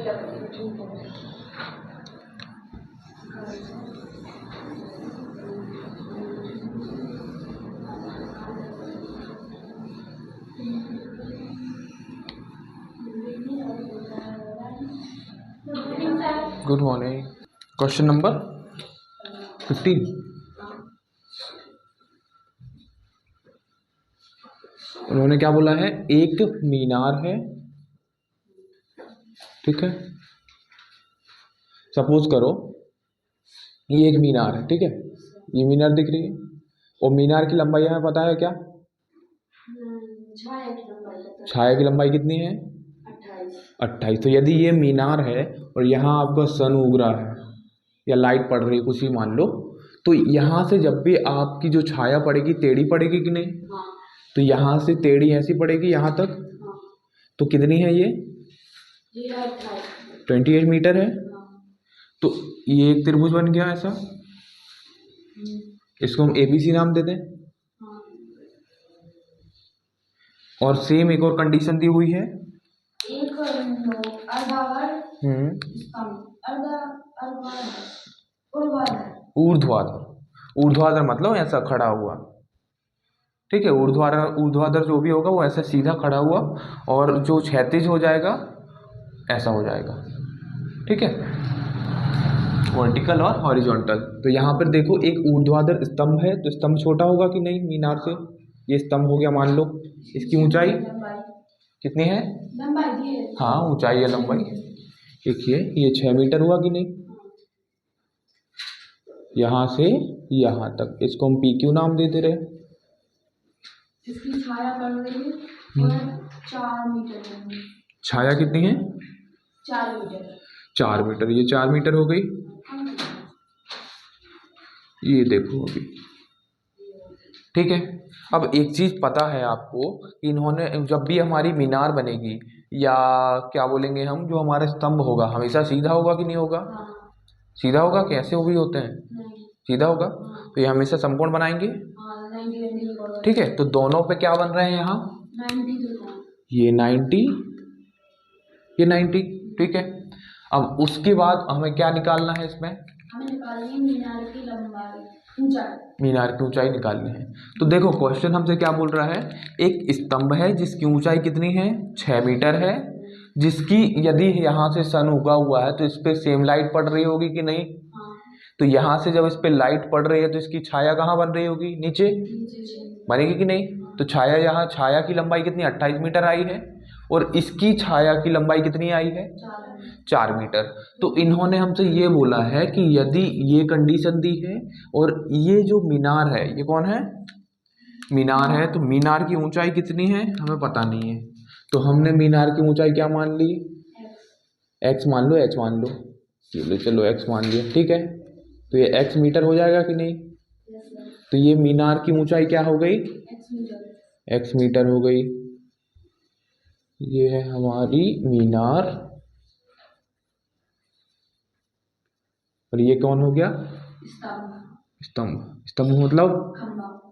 Good morning. Question number 15। उन्होंने क्या बोला है, एक मीनार है, ठीक है। सपोज करो ये एक मीनार है, ठीक है। ये मीनार दिख रही है और मीनार की लंबाई हमें पता है क्या, छाया की लंबाई कितनी है, 28। तो यदि ये मीनार है और यहाँ आपका सन उग रहा है या लाइट पड़ रही है, कुछ भी मान लो, तो यहाँ से जब भी आपकी जो छाया पड़ेगी टेढ़ी पड़ेगी कि नहीं, तो यहाँ से टेढ़ी ऐसी पड़ेगी यहाँ तक, तो कितनी है ये 28 मीटर है। तो ये एक त्रिभुज बन गया ऐसा, इसको हम ABC नाम दे दें। और सेम एक और कंडीशन दी हुई है, ऊर्ध्वाधर। ऊर्ध्वाधर मतलब ऐसा खड़ा हुआ, ठीक है। ऊर्ध्वाधर जो भी होगा वो ऐसा सीधा खड़ा हुआ, और जो क्षैतिज हो जाएगा ऐसा हो जाएगा, ठीक है, वर्टिकल और हॉरिजॉन्टल। तो यहाँ पर देखो एक ऊर्ध्वाधर स्तंभ है, तो स्तंभ छोटा होगा कि नहीं मीनार से, ये स्तंभ हो गया मान लो। इसकी ऊंचाई कितनी है, हाँ ऊंचाई या लंबाई, देखिए ये 6 मीटर हुआ कि नहीं, यहाँ से यहाँ तक, इसको हम PQ नाम दे दे रहे। इसकी छाया पड़ रही है 4 मीटर। छाया कितनी है, 4 मीटर। 4 मीटर, ये 4 मीटर हो गई। ये देखो अभी, ठीक है। अब एक चीज पता है आपको, इन्होंने जब भी हमारी मीनार बनेगी या क्या बोलेंगे हम, जो हमारा स्तंभ होगा हमेशा सीधा होगा कि नहीं होगा, सीधा होगा, कैसे वो भी होते हैं सीधा होगा, तो ये हमेशा समकोण बनाएंगे, ठीक है। तो दोनों पे क्या बन रहे हैं यहाँ, ये 90, ये 90, ठीक है। अब उसके बाद हमें क्या निकालना है, इसमें हमें निकालनी है मीनार की लंबाई, ऊंचाई, मीनार की ऊंचाई निकालनी है। तो देखो क्वेश्चन हमसे क्या बोल रहा है, एक स्तंभ है जिसकी ऊंचाई कितनी है, 6 मीटर है, जिसकी यदि यहाँ से सन उगा हुआ है तो इस पे सेम लाइट पड़ रही होगी कि नहीं, तो यहाँ से जब इस पे लाइट पड़ रही है तो इसकी छाया कहाँ बन रही होगी, नीचे बनेगी कि नहीं। तो छाया, यहाँ छाया की लंबाई कितनी 28 मीटर आई है, और इसकी छाया की लंबाई कितनी आई है, 4 मीटर। तो इन्होंने हमसे ये बोला है कि यदि ये कंडीशन दी है और ये जो मीनार है, ये कौन है, मीनार है, तो मीनार की ऊंचाई कितनी है हमें पता नहीं है, तो हमने मीनार की ऊंचाई क्या मान ली, x मान लो, h मान लो, चलो x मान लिया, ठीक है। तो ये x मीटर हो जाएगा कि नहीं, तो ये मीनार की ऊंचाई क्या हो गई, x मीटर हो गई। ये है हमारी मीनार, और ये कौन हो गया, स्तंभ। स्तंभ मतलब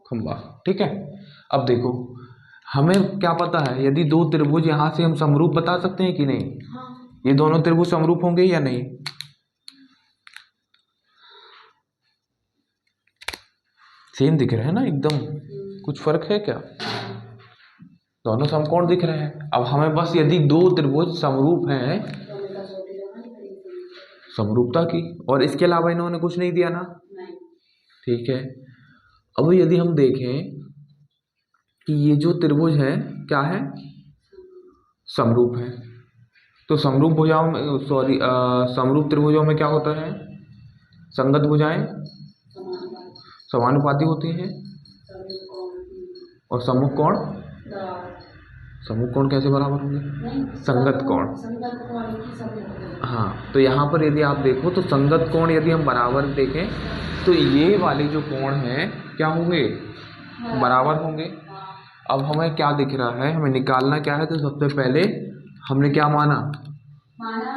खंबा, ठीक है। अब देखो हमें क्या पता है, यदि दो त्रिभुज यहाँ से हम समरूप बता सकते हैं कि नहीं, ये दोनों त्रिभुज समरूप होंगे या नहीं, सेम दिख रहे हैं ना एकदम, कुछ फर्क है क्या, दोनों समकोण दिख रहे हैं। अब हमें बस यदि दो त्रिभुज समरूप हैं, समरूपता की, और इसके अलावा इन्होंने कुछ नहीं दिया ना, ठीक है। अब यदि हम देखें कि ये जो त्रिभुज है क्या है, समरूप है, तो समरूप भुजाओं में, समरूप त्रिभुजों में क्या होता है, संगत भुजाएं समानुपाती होती हैं, और सम्मुख कोण, सम्मुख कोण कैसे बराबर होंगे, संगत कोण, हाँ। तो यहाँ पर यदि आप देखो तो संगत कोण यदि हम बराबर देखें तो ये वाले जो कोण हैं क्या होंगे, बराबर होंगे। अब हमें क्या दिख रहा है, हमें निकालना क्या है, तो सबसे पहले हमने क्या माना,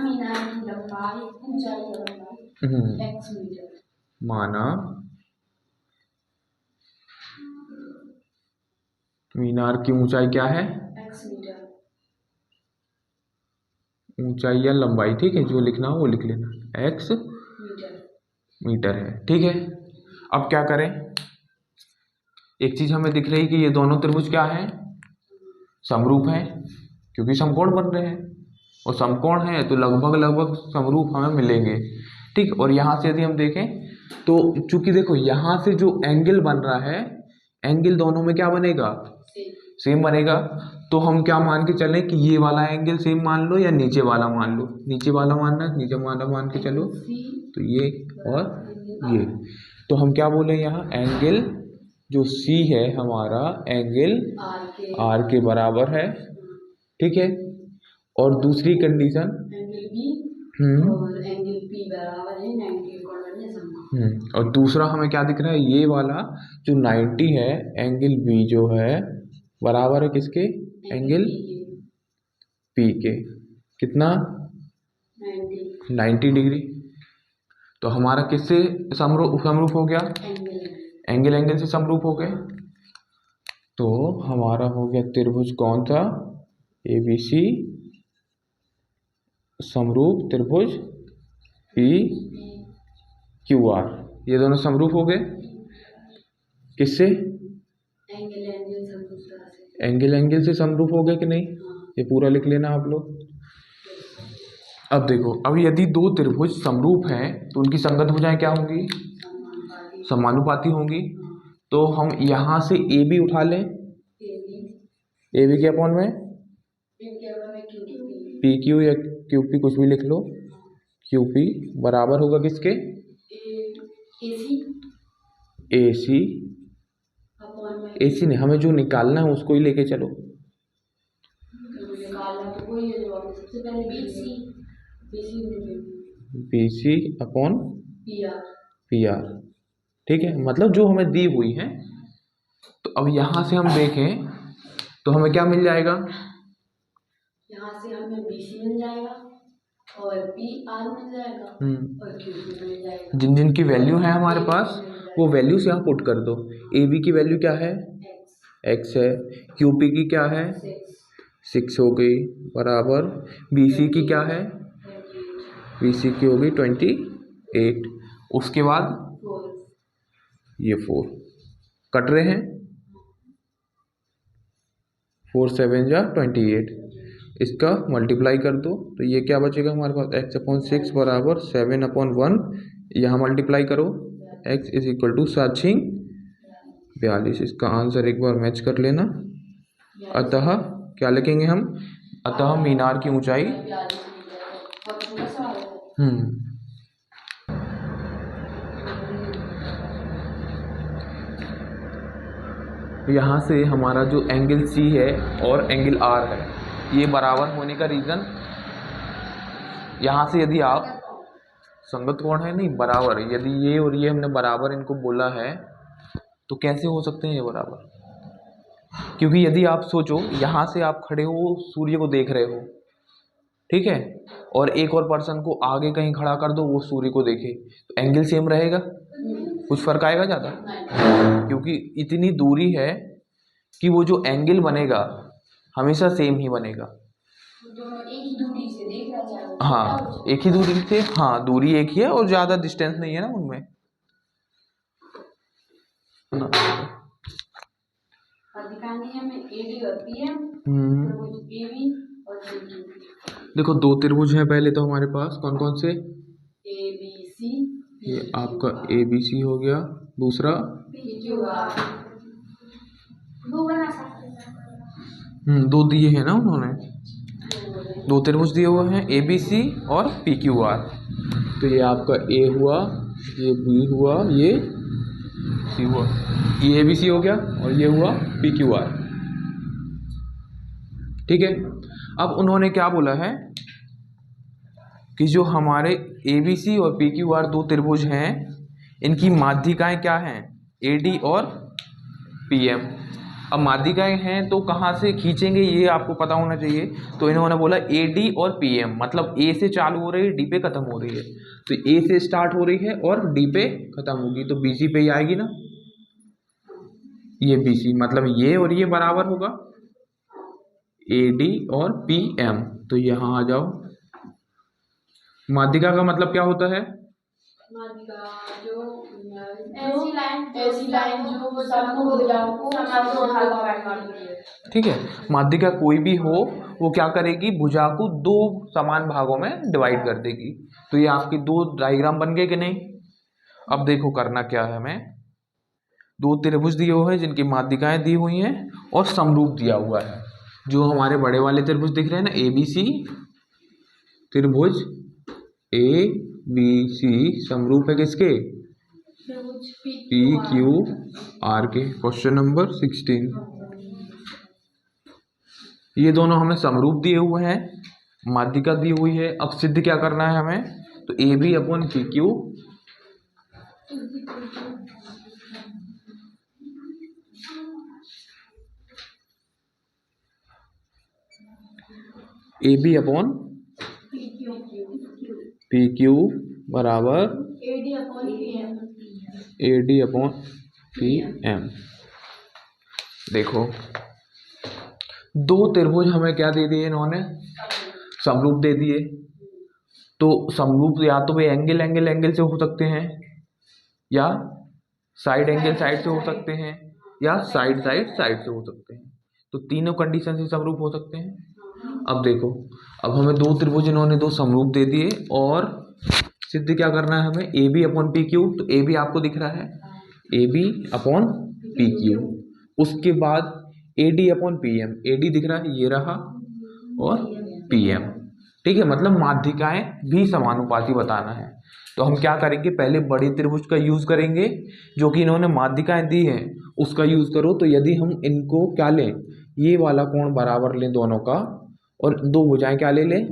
मीनार की लंबाई, ऊंचाई की लंबाई x मीटर, माना मीनार की ऊंचाई क्या है, x मीटर, ऊंचाई या लंबाई, ठीक है, जो लिखना हो वो लिख लेना, x मीटर है, ठीक है। अब क्या करें, एक चीज हमें दिख रही कि ये दोनों त्रिभुज क्या हैं, समरूप हैं, क्योंकि समकोण बन रहे हैं, और समकोण है तो लगभग लगभग समरूप हमें मिलेंगे, ठीक। और यहाँ से यदि हम देखें तो चूंकि देखो यहाँ से जो एंगल बन रहा है, एंगल दोनों में क्या बनेगा, सेम बनेगा। तो हम क्या मान के चलें कि ये वाला एंगल सेम मान लो या नीचे वाला मान लो, नीचे वाला मानना है, नीचे वाला मान के चलो, तो ये और ये, तो हम क्या बोले यहाँ एंगल जो C है हमारा एंगल R के बराबर है, ठीक है। और दूसरी कंडीशन और एंगल P बराबर है 90 कोण से समकोण। और दूसरा हमें क्या दिख रहा है, ये वाला जो 90 है एंगल B जो है बराबर है किसके, एंगल P के, कितना 90 डिग्री। तो हमारा किससे समरूप हो गया, एंगल से समरूप हो गए। तो हमारा हो गया त्रिभुज कौन सा, ABC समरूप त्रिभुज PQR, ये दोनों समरूप हो गए किससे, एंगल से समरूप हो गए कि नहीं, ये पूरा लिख लेना आप लोग। अब देखो, अब यदि दो त्रिभुज समरूप हैं तो उनकी संगत भुजाएं क्या होंगी, समानुपाती होंगी। तो हम यहाँ से AB उठा लें, AB के अपॉन में PQ या QP कुछ भी लिख लो, QP बराबर होगा किसके, AC नहीं, हमें जो निकालना है उसको ही लेके चलो, BC अपॉन PR, ठीक है, मतलब जो हमें दी हुई है। तो अब यहाँ से हम देखें तो हमें क्या मिल जाएगा, यहाँ से हमें BC मिल जाएगा और PR मिल जाएगा और QP मिल जाएगा। जिन जिन की वैल्यू है हमारे पास वो वैल्यूज यहाँ पुट कर दो। AB की वैल्यू क्या है, x है, QP की क्या है 6 हो गई, बराबर BC की क्या है, BC की हो गई 28, उसके बाद ये 4 कट रहे हैं, 4 7 जा 28, इसका मल्टीप्लाई कर दो तो ये क्या बचेगा हमारे पास, x अपॉन 6 बराबर 7 अपॉन 1, यहाँ मल्टीप्लाई करो, x इज इक्वल टू 7 6 42, इसका आंसर एक बार मैच कर लेना। अतः क्या लिखेंगे हम, अतः मीनार की ऊंचाई यहाँ से हमारा जो एंगल C है और एंगल R है ये बराबर होने का रीज़न, यहाँ से यदि आप संगत कोण है नहीं बराबर, यदि ये और ये हमने बराबर इनको बोला है तो कैसे हो सकते हैं ये बराबर, क्योंकि यदि आप सोचो यहाँ से आप खड़े हो सूर्य को देख रहे हो, ठीक है, और एक और पर्सन को आगे कहीं खड़ा कर दो वो सूर्य को देखे, तो एंगल सेम रहेगा, कुछ फर्क आएगा ज़्यादा, क्योंकि इतनी दूरी है कि वो जो एंगल बनेगा हमेशा सेम ही बनेगा। एक ही दूरी से देख रहा है, हाँ एक ही दूरी से, हाँ दूरी एक ही है और ज़्यादा डिस्टेंस नहीं है ना उनमें। देखो दो त्रिभुज हैं पहले तो हमारे पास, कौन कौन से, ABC, ये आपका ABC हो गया, दूसरा दो दिए हैं ना उन्होंने, दो त्रिभुज दिए हुए हैं ABC और PQR, तो ये आपका A हुआ, ये B हुआ, ये C हुआ, ये ABC हो गया और ये हुआ PQR, ठीक है। अब उन्होंने क्या बोला है कि जो हमारे ABC और PQR दो त्रिभुज हैं इनकी माध्यिकाएं क्या हैं, AD और PM। अब माध्यिकाएं हैं तो कहाँ से खींचेंगे ये आपको पता होना चाहिए, तो इन्होंने बोला AD और PM, मतलब A से चालू हो रही है D पे खत्म हो रही है, तो A से स्टार्ट हो रही है और D पे खत्म होगी, तो BC पे ही आएगी ना, ये BC, मतलब ये और ये बराबर होगा AD और PM, तो यहाँ आ जाओ माध्यिका का मतलब क्या होता है? माध्यिका जो ऐसी लाइन जो वो सबको भुजाओं को समान भागों में बांटती है। ठीक है, माध्यिका कोई भी हो वो क्या करेगी, भुजा को दो समान भागों में डिवाइड कर देगी। तो ये आपकी दो डायग्राम बन गए कि नहीं? अब देखो करना क्या है, हमें दो त्रिभुज दिए हुए हैं जिनकी माध्यिकाएं दी हुई हैं और समरूप दिया हुआ है। जो हमारे बड़े वाले त्रिभुज दिख रहे हैं ना, ABC त्रिभुज ABC समरूप है किसके? PQR के। Question number 16। ये दोनों हमें समरूप दिए हुए हैं, माध्यिका दी हुई है। अब सिद्ध क्या करना है हमें, तो AB upon PQ AB upon PQ बराबर AD अपॉन PM। देखो दो त्रिभुज हमें क्या दे दिए इन्होंने, समरूप दे दिए। तो समरूप या तो वे एंगल से हो सकते हैं, या साइड एंगल साइड से हो सकते हैं, या साइड से हो सकते हैं। तो तीनों कंडीशन से समरूप हो सकते हैं। अब देखो, अब हमें दो त्रिभुज इन्होंने दो समरूप दे दिए और सिद्ध क्या करना है हमें, AB अपॉन PQ। तो AB आपको दिख रहा है, AB अपॉन PQ। उसके बाद AD अपॉन PM, AD दिख रहा है ये रहा, और PM। ठीक है, मतलब माध्यिकाएं भी समानुपाती बताना है। तो हम क्या करेंगे, पहले बड़े त्रिभुज का यूज करेंगे, जो कि इन्होंने माध्यिकाएं दी हैं उसका यूज करो। तो यदि हम इनको क्या लें, ये वाला कोण बराबर लें दोनों का, और दो भुजाएं क्या ले लें,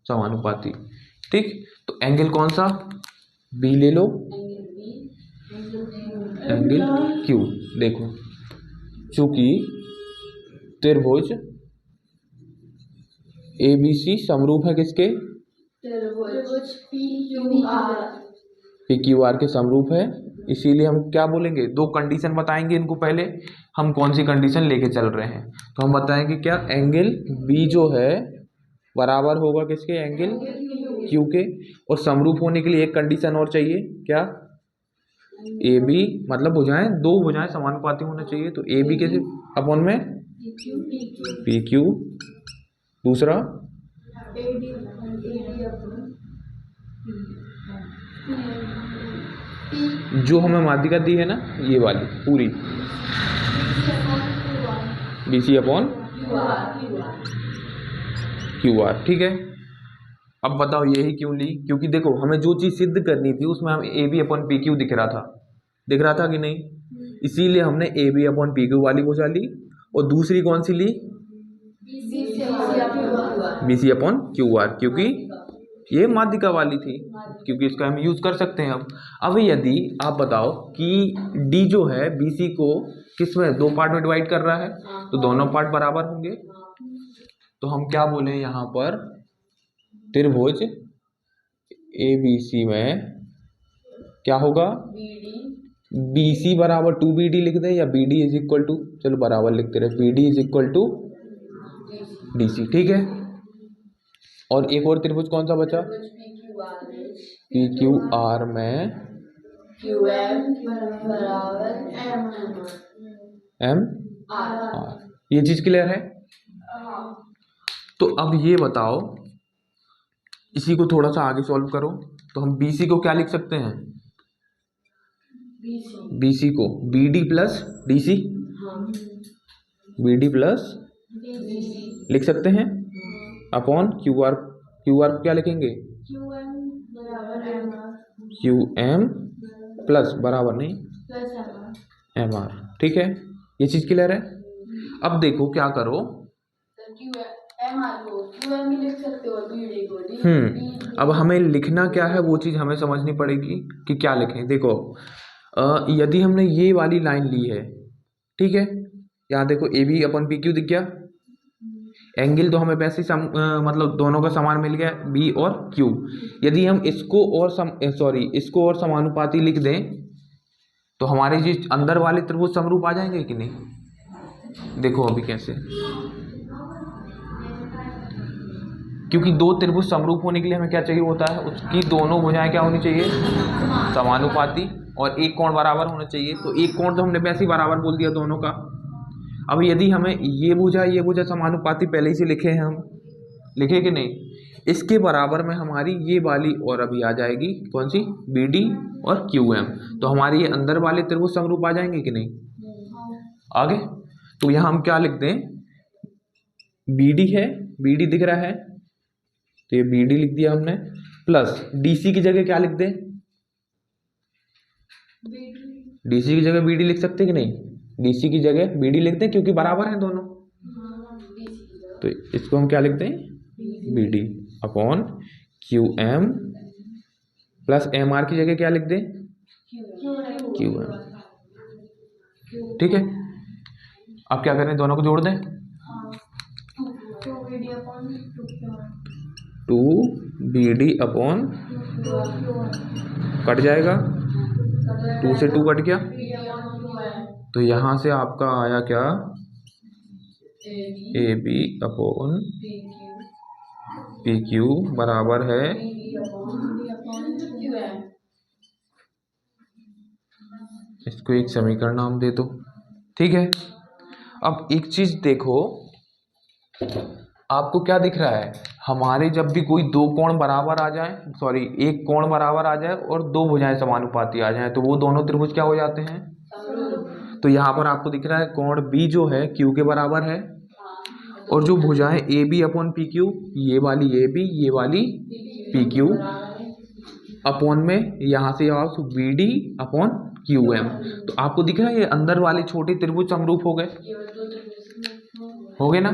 समानुपाती। ठीक, तो एंगल कौन सा, B ले लो, एंगल Q। देखो चूंकि त्रिभुज ABC समरूप है किसके, PQR के समरूप है, इसीलिए हम क्या बोलेंगे, दो कंडीशन बताएंगे इनको। पहले हम कौन सी कंडीशन लेके चल रहे हैं, तो हम बताएंगे क्या, एंगल B जो है बराबर होगा किसके, एंगल Q के। और समरूप होने के लिए एक कंडीशन और चाहिए, क्या, AB मतलब भुजाएं, दो भुजाएं समानुपाती होना चाहिए। तो AB के अपॉन में PQ, दूसरा जो हमें माध्यिका दी है ना ये वाली पूरी, BC अपॉन QR। ठीक है, अब बताओ यही क्यों ली, क्योंकि देखो हमें जो चीज़ सिद्ध करनी थी उसमें हमें AB अपॉन PQ दिख रहा था कि नहीं, इसीलिए हमने AB अपॉन PQ वाली भुजा ली। और दूसरी कौन सी ली, BC अपॉन QR, क्योंकि ये माध्यिका वाली थी, क्योंकि इसका हम यूज कर सकते हैं। अब यदि आप बताओ कि D जो है BC को किस में, दो पार्ट में डिवाइड कर रहा है, तो दोनों पार्ट बराबर होंगे। तो हम क्या बोले यहाँ पर, त्रिभुज ABC में क्या होगा, BC बराबर 2BD लिख दें, या BD इज इक्वल टू, चलो बराबर लिखते रहे, BD is equal to DC। ठीक है, और एक और त्रिभुज कौन सा बचा, PQR में QM बराबर MR। ये चीज क्लियर है। तो अब ये बताओ, इसी को थोड़ा सा आगे सॉल्व करो। तो हम BC को क्या लिख सकते हैं, BC को BD plus DC, BD plus लिख सकते हैं, अपॉन QR। QR को क्या लिखेंगे, QM प्लस बराबर नहीं MR। ठीक है, ये चीज क्लियर है। अब देखो क्या करो, अब हमें लिखना क्या है वो चीज हमें समझनी पड़ेगी कि क्या लिखें। देखो यदि हमने ये वाली लाइन ली है, ठीक है, यहाँ देखो AB अपन PQ दिख गया, एंगल तो हमें वैसे मतलब दोनों का समान मिल गया, B और Q। यदि हम इसको और इसको और समानुपाती लिख दें, तो हमारे जी अंदर वाले त्रिभुज समरूप आ जाएंगे कि नहीं। देखो अभी कैसे, क्योंकि दो त्रिभुज समरूप होने के लिए हमें क्या चाहिए होता है, उसकी दोनों भुजाएं क्या होनी चाहिए, समानुपाती, और एक कोण बराबर होना चाहिए। तो एक कोण तो हमने वैसे ही बराबर बोल दिया दोनों का। अब यदि हमें ये भुजा समानुपाती पहले ही से लिखे हैं, हम लिखे कि नहीं, इसके बराबर में हमारी ये वाली और अभी आ जाएगी कौन सी, बी डी और क्यू एम। तो हमारे ये अंदर वाले त्रिभुज समरूप आ जाएंगे कि नहीं, आगे। तो यहाँ हम क्या लिख दें, बी डी है, बी डी दिख रहा है, तो ये बी डी लिख दिया हमने, प्लस डी सी की जगह क्या लिख दें, डी सी की जगह बी डी लिख सकते कि नहीं, डी सी की जगह बी डी लिख दें क्योंकि बराबर हैं दोनों। तो इसको हम क्या लिख दें, B D upon Q M, plus M R की जगह क्या लिख दें, क्यू एम। ठीक है, अब क्या करें, दोनों को जोड़ दें, 2 बी डी अपॉन, कट जाएगा, 2 से 2 कट गया, तो यहां से आपका आया क्या, A B upon P Q बराबर है, इसको एक समीकरण नाम दे दो। ठीक है, अब एक चीज देखो, आपको क्या दिख रहा है, हमारे जब भी कोई दो कोण बराबर आ जाए, सॉरी एक कोण बराबर आ जाए और दो भुजाएं समानुपाती आ जाए, तो वो दोनों त्रिभुज क्या हो जाते हैं, तो यहाँ पर आपको दिख रहा है कोण बी जो है क्यू के बराबर है, और जो भुजाएं A B upon P Q, ये वाली ए बी, ये वाली पी क्यू, अपॉन में यहाँ से आप B D upon Q M. तो आपको दिख रहा है ये अंदर वाले छोटे त्रिभुज समरूप हो गए, हो गए ना।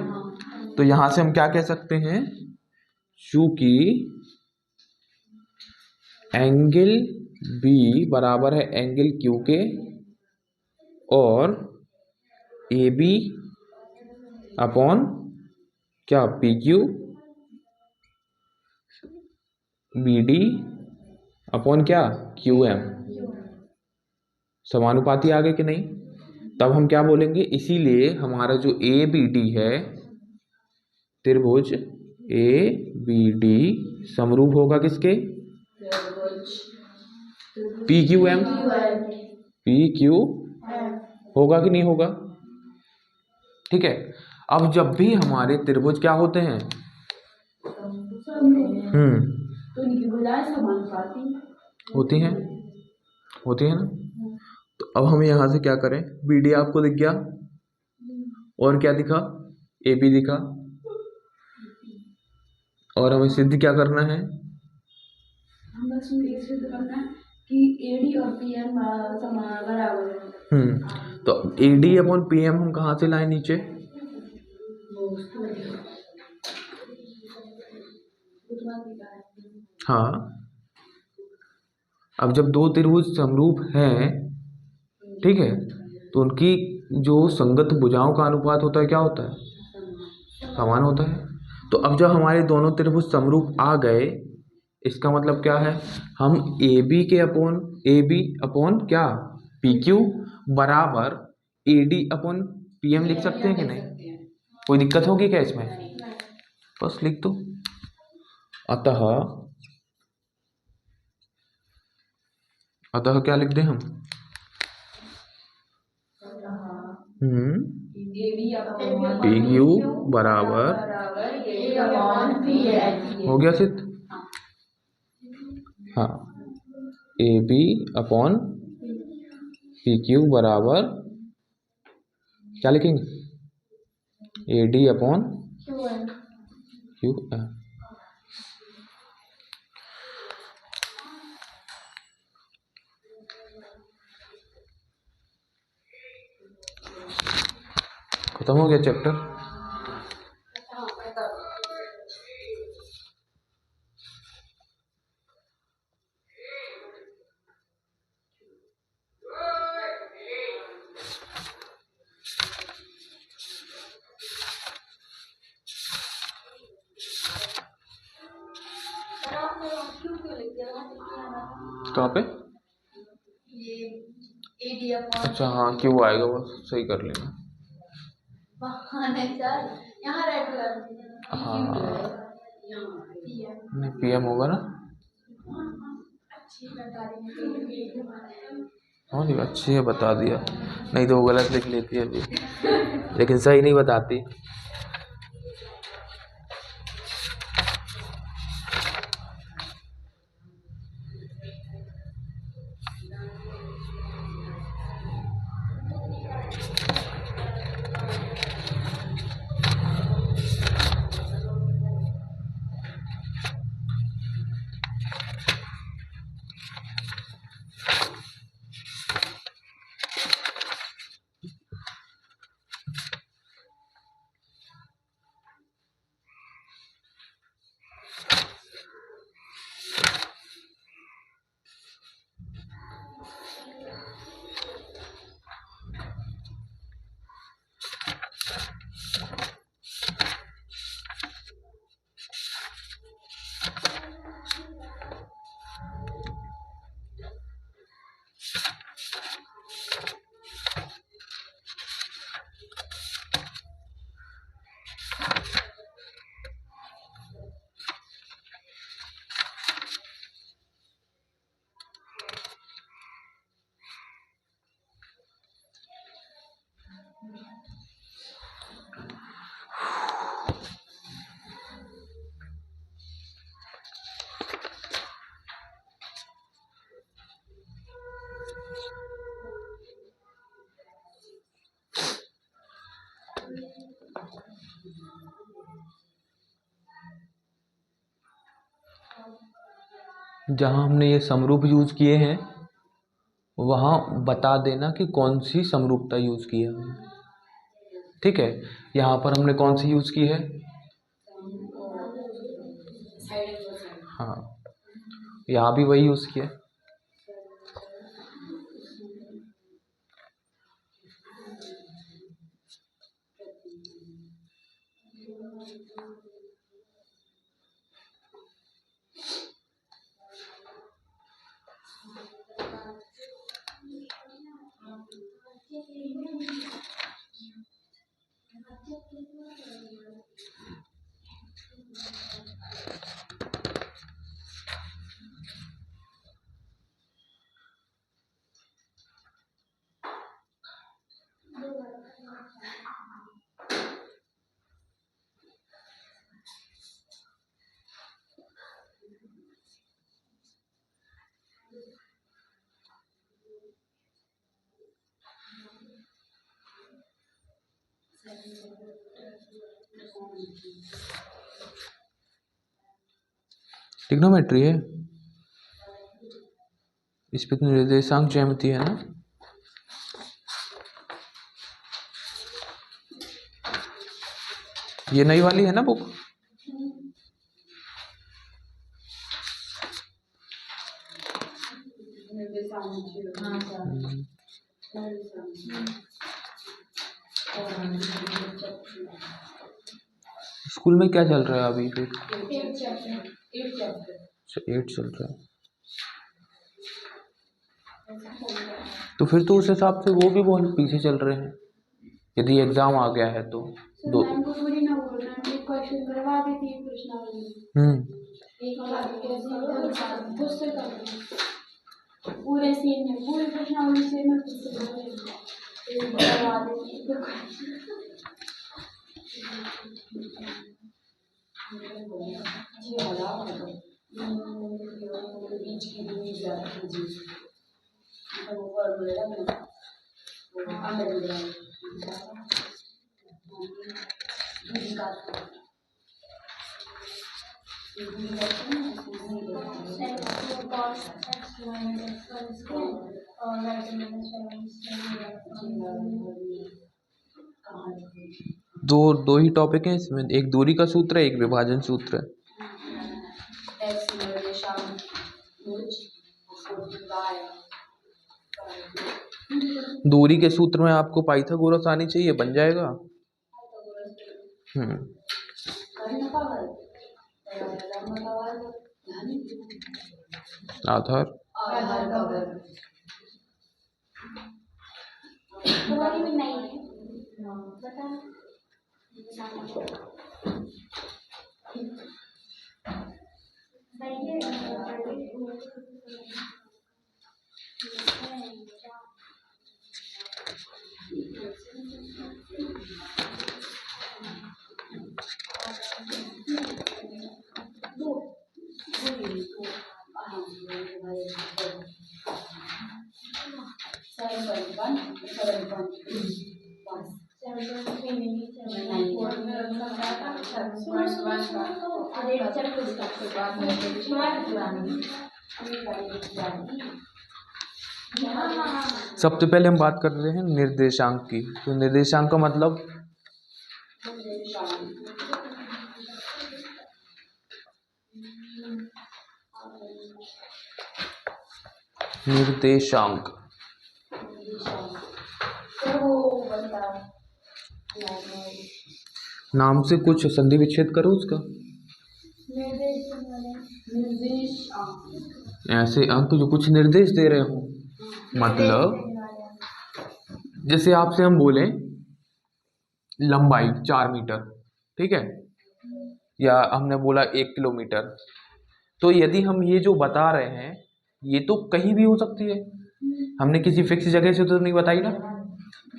तो यहां से हम क्या कह सकते हैं, चूंकि एंगल बी बराबर है एंगल क्यू के, और ए बी अपॉन क्या, P Q, B D upon क्या, क्यू एम, समानुपाती आ गए कि नहीं। तब हम क्या बोलेंगे, इसीलिए हमारा जो ए बी डी है, त्रिभुज ए बी डी समरूप होगा किसके, P Q M, P Q होगा कि नहीं होगा। ठीक है, अब जब भी हमारे त्रिभुज क्या होते हैं, तो इनकी भुजाएं समानुपाती होती हैं, होती है ना। तो अब हम यहां से क्या करें, बी डी आपको दिख गया, और क्या दिखा, ए बी दिखा, और हमें सिद्ध क्या करना है, हम बस ये सिद्ध करना है कि एडी और पीएम समान बराबर है। तो एडी अपॉन पीएम हम कहाँ से लाए, नीचे, हाँ। अब जब दो त्रिभुज समरूप हैं, ठीक है, तो उनकी जो संगत भुजाओं का अनुपात होता है क्या होता है, समान होता है। तो अब जब हमारे दोनों त्रिभुज समरूप आ गए, इसका मतलब क्या है, हम ए बी अपॉन क्या, पी क्यू बराबर A D upon P M लिख सकते हैं कि नहीं, कोई दिक्कत होगी क्या इसमें, बस लिख दो। अतः क्या लिख दें हम, पी क्यू बराबर, हो गया सिद्ध, हाँ, A B upon P Q बराबर क्या लिखेंगे, A D upon Q M. खत्म हो गया चैप्टर। कहाँ पे, अच्छा हाँ, क्यों आएगा वो सही कर लेना, हाँ यहाँ नहीं PM होगा ना। हाँ नहीं अच्छी है बता दिया, नहीं तो वो गलत लिख लेती है अभी, लेकिन सही नहीं बताती। जहाँ हमने ये समरूप यूज किए हैं वहाँ बता देना कि कौन सी समरूपता यूज की है हमने, ठीक है। यहाँ पर हमने कौन सी यूज की है, हाँ यहाँ भी वही यूज किया है। ट्रिग्नोमेट्री है, इस पे निर्देशांक ज्यामिति है ना। ये नई वाली है ना बुक। स्कूल में क्या चल रहा है अभी फिर, 8 चल रहा है, तो फिर तो उस हिसाब से वो भी बहुत पीछे चल रहे हैं, यदि एग्जाम आ गया है तो। दो पूरे सीन में पूरे प्रश्नावली से मैं करवा देती जी वाला बीच की दूरी ज्यादा जी वो फॉर्मूला में अंदर दो ही टॉपिक है इसमें, एक दूरी का सूत्र है, एक विभाजन सूत्र है। दूरी के सूत्र में आपको पाइथागोरस आनी चाहिए, बन जाएगा। आधार सबसे पहले हम बात कर रहे हैं निर्देशांक की। तो निर्देशांक का मतलब निर्देशांक नाम से कुछ संधि विच्छेद करो उसका। ऐसे अंक जो कुछ निर्देश दे रहे हो, मतलब जैसे आपसे हम बोले लंबाई 4 मीटर, ठीक है, या हमने बोला 1 किलोमीटर, तो यदि हम ये जो बता रहे हैं ये तो कहीं भी हो सकती है। हमने किसी फिक्स जगह से तो नहीं बताई ना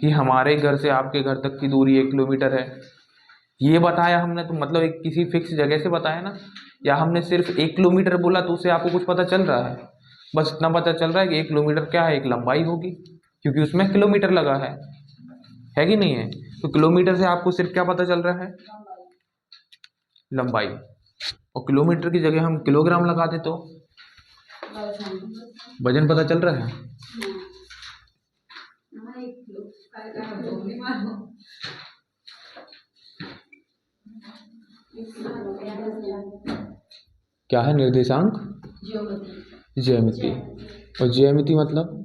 कि हमारे घर से आपके घर तक की दूरी 1 किलोमीटर है, ये बताया हमने तो मतलब एक किसी फिक्स जगह से बताया ना। या हमने सिर्फ 1 किलोमीटर बोला तो उससे आपको कुछ पता चल रहा है? बस इतना पता चल रहा है कि 1 किलोमीटर क्या है, एक लंबाई होगी, क्योंकि उसमें किलोमीटर लगा है कि नहीं है। तो किलोमीटर से आपको सिर्फ क्या पता चल रहा है? लंबाई। और किलोमीटर की जगह हम किलोग्राम लगा दे तो वजन पता चल रहा है। क्या है निर्देशांक? ज्यामिति। और ज्यामिति मतलब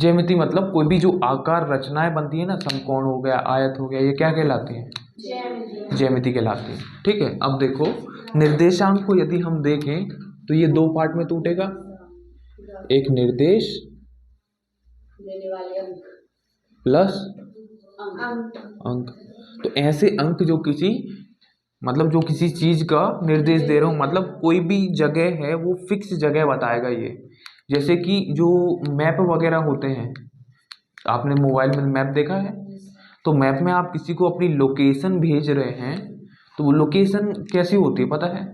ज्यामिति मतलब कोई भी जो आकार रचनाएं बनती है ना, समकोण हो गया, आयत हो गया, ये क्या कहलाती है? ज्यामिति कहलाती है। ठीक है, अब देखो निर्देशांक को यदि हम देखें तो ये 2 पार्ट में टूटेगा। एक निर्देश प्लस अंक। तो ऐसे अंक जो किसी मतलब जो किसी चीज का निर्देश दे रहा हूं, मतलब कोई भी जगह है वो फिक्स जगह बताएगा ये। जैसे कि जो मैप वगैरह होते हैं, आपने मोबाइल में मैप देखा है, तो मैप में आप किसी को अपनी लोकेशन भेज रहे हैं तो वो लोकेशन कैसी होती है पता है?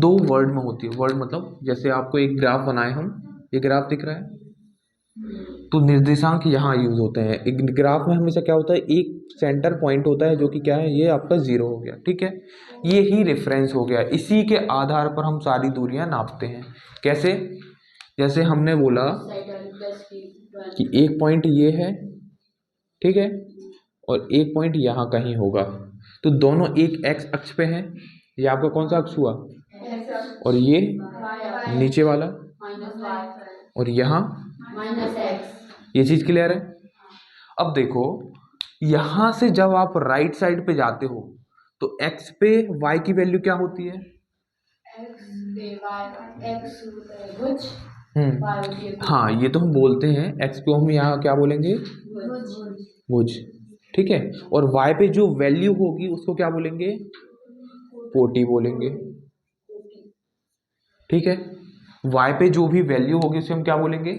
2 वर्ड में होती है। वर्ड मतलब जैसे आपको एक ग्राफ बनाए हम, ये ग्राफ दिख रहा है, तो निर्देशांक यहाँ यूज होते हैं। एक ग्राफ में हमेशा क्या होता है, एक सेंटर पॉइंट होता है जो कि क्या है, ये आपका 0 हो गया, ठीक है, ये ही रेफरेंस हो गया। इसी के आधार पर हम सारी दूरियां नापते हैं। कैसे? जैसे हमने बोला कि एक पॉइंट ये है, ठीक है, और एक पॉइंट यहाँ कहीं होगा, तो दोनों एक एक्स अक्ष पे हैं। ये आपका कौन सा अक्ष हुआ? और ये नीचे वाला, और यहाँ ये चीज क्लियर है। अब देखो यहां से जब आप राइट साइड पे जाते हो तो एक्स पे वाई की वैल्यू क्या होती है? हाँ, ये तो हम बोलते हैं एक्स को हम यहाँ क्या बोलेंगे? भुज, ठीक है। और वाई पे जो वैल्यू होगी उसको क्या बोलेंगे? कोटि बोलेंगे, ठीक है। वाई पे जो भी वैल्यू होगी उसे हम क्या बोलेंगे?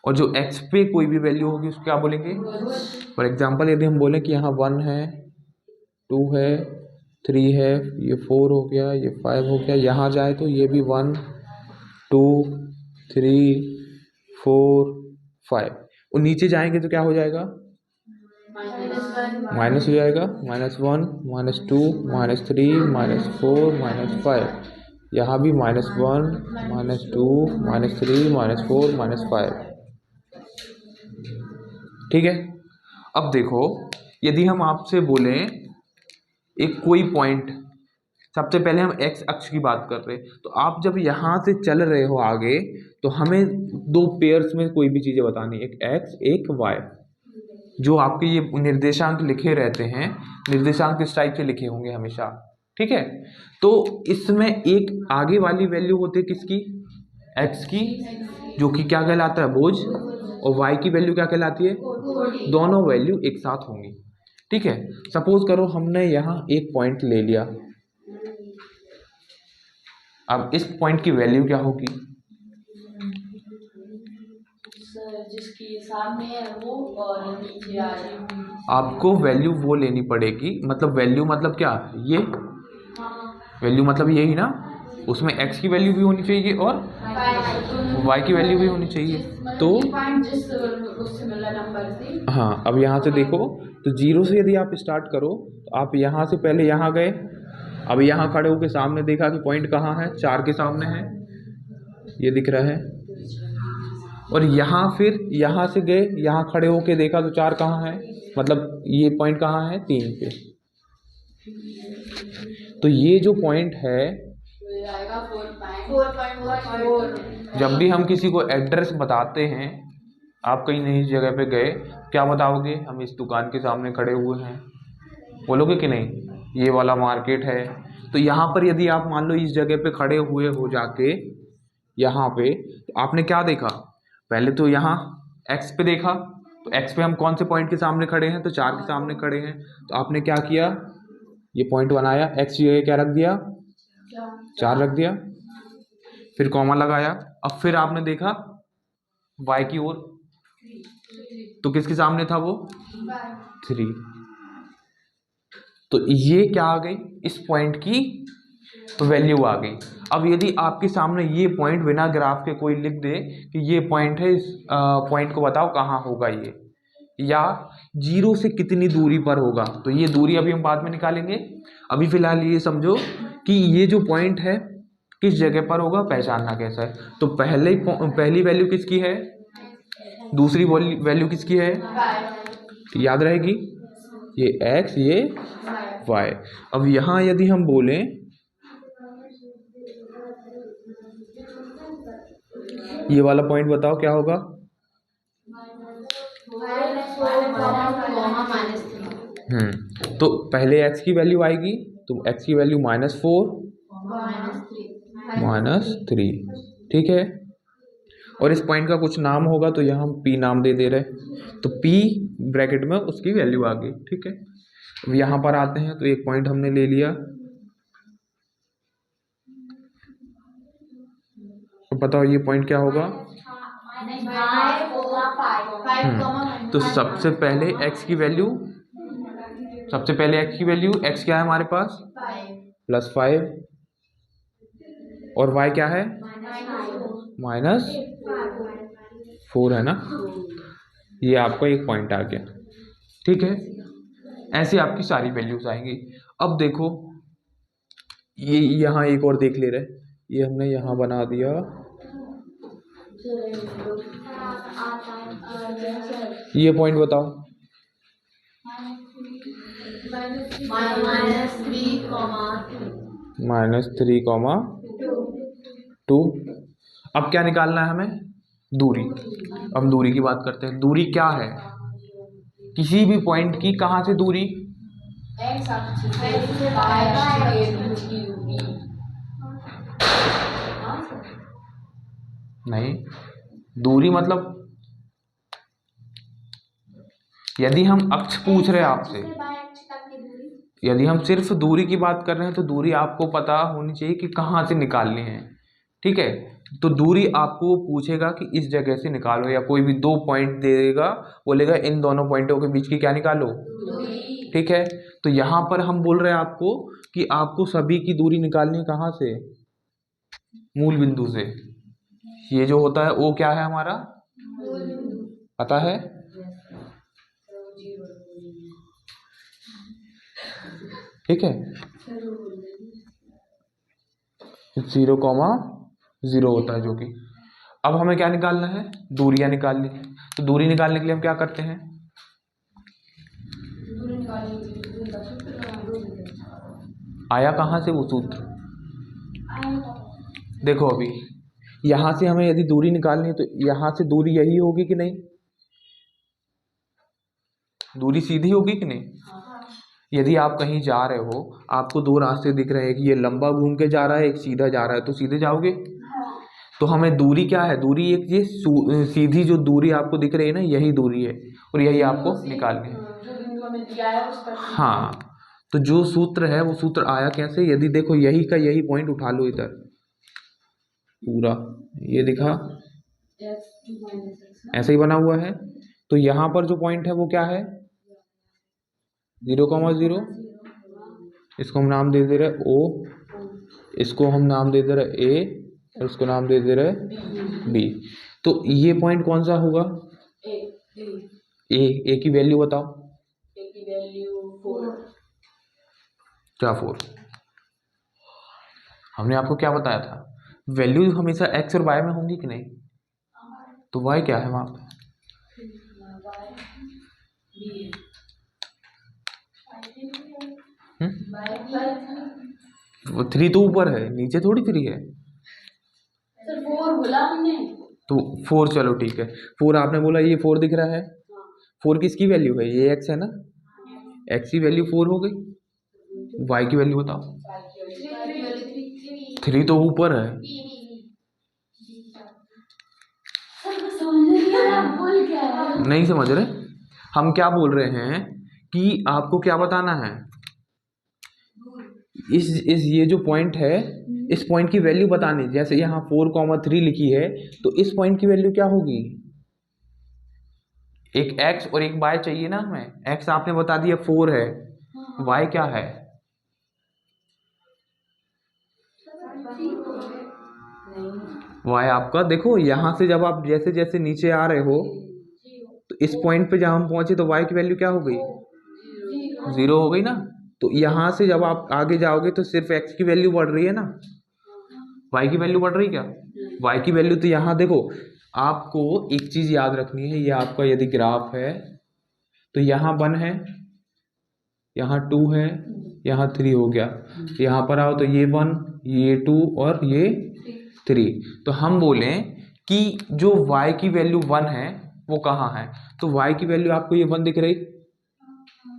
और जो एक्स पे कोई भी वैल्यू होगी उसको क्या बोलेंगे? फॉर एग्जाम्पल यदि हम बोले कि यहाँ 1 है, 2 है, 3 है, ये 4 हो गया, ये 5 हो गया, यहाँ जाए तो ये भी 1, 2, 3, 4, 5, और नीचे जाएंगे तो क्या हो जाएगा? माइनस हो जाएगा, -1, -2, -3, -4, -5, यहाँ भी -1, -2, -3, -4, -5, ठीक है। अब देखो यदि हम आपसे बोलें एक कोई पॉइंट, सबसे पहले हम एक्स अक्ष की बात कर रहे हैं, तो आप जब यहाँ से चल रहे हो आगे तो हमें 2 पेयर्स में कोई भी चीज़ें बतानी, एक एक्स एक वाई। जो आपके ये निर्देशांक लिखे रहते हैं, निर्देशांक किस टाइप से लिखे होंगे हमेशा, ठीक है। तो इसमें एक आगे वाली वैल्यू होती है किसकी? एक्स की, जो कि क्या कहलाता है? भुज। और वाई की वैल्यू क्या कहलाती है? दोनों वैल्यू एक साथ होंगी। ठीक है। सपोज करो हमने यहाँ एक पॉइंट ले लिया, अब इस पॉइंट की वैल्यू क्या होगी? सर जिसकी सामने है वो और नीचे आ रही है। आपको वैल्यू वो लेनी पड़ेगी, मतलब वैल्यू मतलब क्या, ये वैल्यू मतलब यही ना, उसमें x की वैल्यू भी होनी चाहिए और y की वैल्यू भी होनी चाहिए। तो हाँ, अब यहाँ से देखो तो 0 से यदि आप स्टार्ट करो तो आप यहाँ से पहले यहाँ गए, अब यहाँ खड़े होकर सामने देखा कि पॉइंट कहाँ है, 4 के सामने है, ये दिख रहा है। और यहाँ फिर यहाँ से गए, यहाँ खड़े होके देखा तो 4 कहाँ है, मतलब ये पॉइंट कहाँ है, 3 पे। तो ये जो पॉइंट है, जब भी हम किसी को एड्रेस बताते हैं, आप कहीं नई जगह पे गए, क्या बताओगे? हम इस दुकान के सामने खड़े हुए हैं, बोलोगे कि नहीं? ये वाला मार्केट है। तो यहाँ पर यदि आप मान लो इस जगह पे खड़े हुए हो जाके यहाँ पे, तो आपने क्या देखा? पहले तो यहाँ x पे देखा, तो x पे हम कौन से पॉइंट के सामने खड़े हैं? तो 4 के सामने खड़े हैं। तो आपने क्या किया? ये पॉइंट बनाया, x की जगह क्या रख दिया? 4 रख दिया, फिर कॉमा लगाया। अब फिर आपने देखा y की ओर, तो किसके सामने था वो? 3। तो ये क्या आ गई? इस पॉइंट की तो वैल्यू आ गई। अब यदि आपके सामने ये पॉइंट बिना ग्राफ के कोई लिख दे कि ये पॉइंट है, इस पॉइंट को बताओ कहाँ होगा ये, या 0 से कितनी दूरी पर होगा, तो ये दूरी अभी हम बाद में निकालेंगे। अभी फिलहाल ये समझो कि ये जो पॉइंट है किस जगह पर होगा, पहचानना कैसा है। तो पहली वैल्यू किसकी है, दूसरी वैल्यू किसकी है, याद रहेगी, ये x ये y। अब यहाँ यदि हम बोलें, ये वाला पॉइंट बताओ क्या होगा? तो पहले x की वैल्यू आएगी, तो x की वैल्यू -4 -3, ठीक है। और इस पॉइंट का कुछ नाम होगा, तो यहाँ हम p नाम दे रहे, तो p ब्रैकेट में उसकी वैल्यू आ गई, ठीक है। अब यहाँ पर आते हैं, तो एक पॉइंट हमने ले लिया, तो बताओ ये पॉइंट क्या होगा? तो सबसे पहले x की वैल्यू, x क्या है हमारे पास? +5, और y क्या है? -4 है ना। ये आपका एक पॉइंट आ गया, ठीक है। ऐसे आपकी सारी वैल्यूज आएंगी। अब देखो ये यहाँ एक और देख ले रहे, ये हमने यहाँ बना दिया, ये पॉइंट बताओ। -3,2। अब क्या निकालना है हमें? दूरी। अब दूरी की बात करते हैं। दूरी क्या है किसी भी पॉइंट की, कहाँ से दूरी? नहीं, दूरी मतलब यदि हम अक्ष पूछ रहे हैं आपसे, यदि हम सिर्फ दूरी की बात कर रहे हैं, तो दूरी आपको पता होनी चाहिए कि कहाँ से निकालनी है, ठीक है। तो दूरी आपको पूछेगा कि इस जगह से निकालो, या कोई भी 2 पॉइंट देगा, बोलेगा इन दोनों पॉइंटों के बीच की क्या निकालो, ठीक है। तो यहाँ पर हम बोल रहे हैं आपको कि आपको सभी की दूरी निकालनी है, कहाँ से? मूल बिंदु से। ये जो होता है वो क्या है हमारा, पता है? ठीक है, 0,0 होता है जो कि। अब हमें क्या निकालना है? दूरियां निकालनी है। तो दूरी निकालने के लिए हम क्या करते हैं? आया कहाँ से वो सूत्र? देखो अभी यहाँ से हमें यदि दूरी निकालनी है, तो यहाँ से दूरी यही होगी कि नहीं? दूरी सीधी होगी कि नहीं? यदि आप कहीं जा रहे हो, आपको 2 रास्ते दिख रहे हैं कि ये लंबा घूम के जा रहा है, एक सीधा जा रहा है, तो सीधे जाओगे। तो हमें दूरी क्या है? दूरी एक ये सीधी जो दूरी आपको दिख रही है ना, यही दूरी है, और यही आपको निकालनी है। हमें दिया है उस पर। हाँ, तो जो सूत्र है वो सूत्र आया कैसे, यदि देखो यही का यही पॉइंट उठा लो इधर पूरा, ये दिखा ऐसे ही बना हुआ है, तो यहाँ पर जो पॉइंट है वो क्या है 0,0, इसको हम नाम दे दे रहे ओ, इसको हम नाम दे दे रहे ए, और इसको नाम दे दे रहे बी। तो ये पॉइंट कौन सा होगा, ए की वैल्यू बताओ, ए की वैल्यू 4। क्या 4? हमने आपको क्या बताया था, वैल्यू हमेशा एक्स और वाई में होंगी कि नहीं, तो वाई क्या है वहां पे, वो 3 तो ऊपर है, नीचे थोड़ी 3 है, सर 4 बोला हमने, तो 4 चलो ठीक है, 4 आपने बोला, ये 4 दिख रहा है, 4 किसकी वैल्यू है, ये एक्स है ना, एक्स की वैल्यू 4 हो गई, वाई की वैल्यू बताओ, 3 तो ऊपर है, नहीं समझ रहे, हम क्या बोल रहे हैं कि आपको क्या बताना है, इस ये जो पॉइंट है इस पॉइंट की वैल्यू बतानी, जैसे यहाँ 4,3 लिखी है तो इस पॉइंट की वैल्यू क्या होगी, एक x और एक y चाहिए ना हमें, x आपने बता दिया 4 है, y क्या है, y आपका देखो यहाँ से जब आप जैसे जैसे नीचे आ रहे हो तो इस पॉइंट पे जब हम पहुंचे तो y की वैल्यू क्या हो गई, 0 हो गई ना, तो यहाँ से जब आप आगे जाओगे तो सिर्फ x की वैल्यू बढ़ रही है ना, y की वैल्यू बढ़ रही क्या, y की वैल्यू, तो यहाँ देखो आपको एक चीज याद रखनी है, ये आपका यदि ग्राफ है तो यहाँ 1 है, यहाँ 2 है, यहाँ 3 हो गया, यहाँ पर आओ तो ये 1, ये 2 और ये 3, तो हम बोले कि जो y की वैल्यू 1 है वो कहाँ है, तो y की वैल्यू आपको ये 1 दिख रही,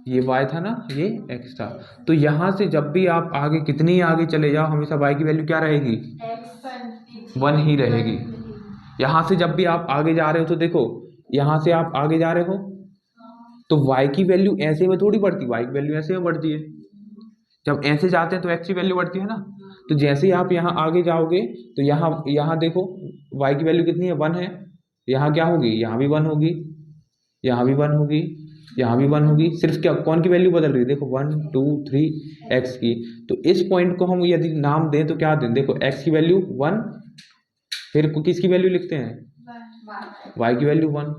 ये y था ना, ये x था, तो यहाँ से जब भी आप आगे कितनी आगे चले जाओ हमेशा y की वैल्यू क्या रहेगी, 1 ही रहेगी। यहाँ से जब भी आप आगे जा रहे हो तो देखो यहाँ से आप आगे जा रहे हो तो y की वैल्यू ऐसे में थोड़ी बढ़ती, y की वैल्यू ऐसे में बढ़ती है, जब ऐसे जाते हैं तो x की वैल्यू बढ़ती है ना, तो जैसे ही आप यहाँ आगे जाओगे तो यहाँ देखो y की वैल्यू कितनी है, 1 है, यहाँ क्या होगी, यहाँ भी 1 होगी, यहाँ भी 1 होगी, यहाँ भी 1 होगी, सिर्फ क्या कौन की वैल्यू बदल रही है, देखो 1 2 3 x की, तो इस पॉइंट को हम यदि नाम दें तो क्या दें, देखो x की वैल्यू 1, फिर किसकी वैल्यू लिखते हैं, y की वैल्यू 1,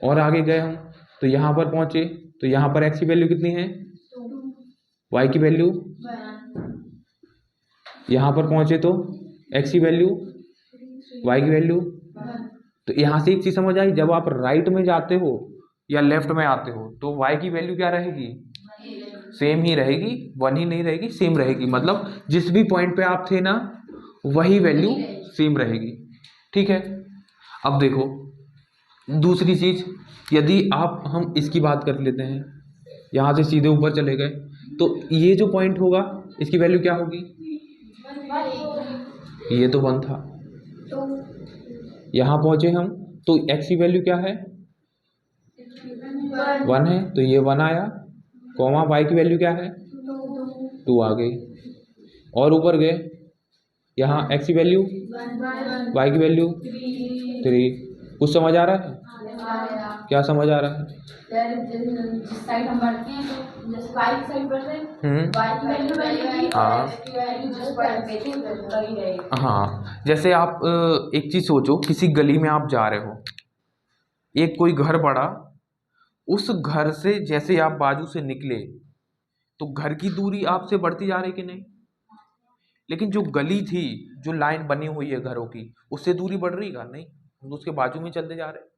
और आगे गए हम तो यहाँ पर पहुंचे तो यहाँ पर x की वैल्यू कितनी है, y की वैल्यू, यहाँ पर पहुंचे तो x की वैल्यू, y की वैल्यू, तो यहाँ से एक चीज समझ आई, जब आप राइट में जाते हो या लेफ्ट में आते हो तो y की वैल्यू क्या रहेगी, सेम ही रहेगी, 1 ही नहीं रहेगी, सेम रहेगी, मतलब जिस भी पॉइंट पे आप थे ना वही वैल्यू सेम रहेगी, ठीक है। अब देखो दूसरी चीज, यदि आप हम इसकी बात कर लेते हैं, यहाँ से सीधे ऊपर चले गए तो ये जो पॉइंट होगा इसकी वैल्यू क्या होगी, ये तो 1 था, यहाँ पहुंचे हम तो x की वैल्यू क्या है, 1 है, तो ये 1 आया, कॉमा y की वैल्यू क्या है, 2 आ गई, और ऊपर गए यहाँ x की वैल्यू, y की वैल्यू 3, कुछ समझ आ रहा है, क्या समझ आ रहा है, जिस साइड हम बढ़ते हैं तो जैसे y की साइड बढ़ रहे हैं y की वैल्यू रहेगी और x की वैल्यू जिस पॉइंट पे थी वही रहेगी। हाँ, जैसे आप एक चीज सोचो, किसी गली में आप जा रहे हो, एक कोई घर पड़ा, उस घर से जैसे आप बाजू से निकले तो घर की दूरी आपसे बढ़ती जा रही कि नहीं, लेकिन जो गली थी, जो लाइन बनी हुई है घरों की, उससे दूरी बढ़ रही का नहीं, हम उसके बाजू में चलते जा रहे हैं,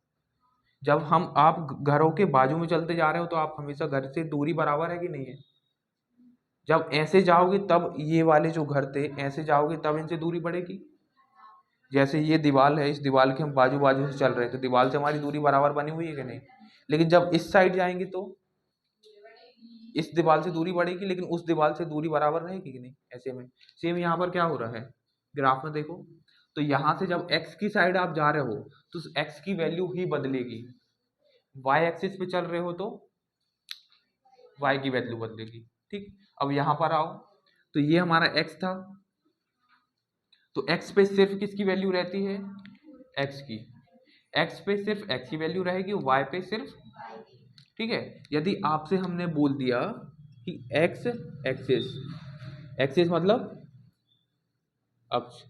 जब हम आप घरों के बाजू में चलते जा रहे हो तो आप हमेशा घर से दूरी बराबर है कि नहीं है, जब ऐसे जाओगे तब ये वाले जो घर थे ऐसे जाओगे तब इनसे दूरी बढ़ेगी, जैसे ये दीवार है, इस दीवार के हम बाजू बाजू से चल रहे हैं तो दीवार से हमारी दूरी बराबर बनी हुई है कि नहीं, लेकिन जब इस साइड जाएंगे तो इस दीवार से दूरी बढ़ेगी लेकिन उस दीवार से दूरी बराबर रहेगी कि नहीं, ऐसे में सेम यहाँ पर क्या हो रहा है, ग्राफ में देखो तो यहाँ से जब x की साइड आप जा रहे हो तो x की वैल्यू ही बदलेगी, y एक्सिस पे चल रहे हो तो y की वैल्यू बदलेगी। ठीक, अब यहाँ पर आओ, तो ये हमारा x था, तो x पे सिर्फ किसकी वैल्यू रहती है, x की, x पे सिर्फ x की वैल्यू रहेगी, y पे सिर्फ, ठीक है। यदि आपसे हमने बोल दिया कि x एक्सिस, एक्सिस मतलब अक्ष,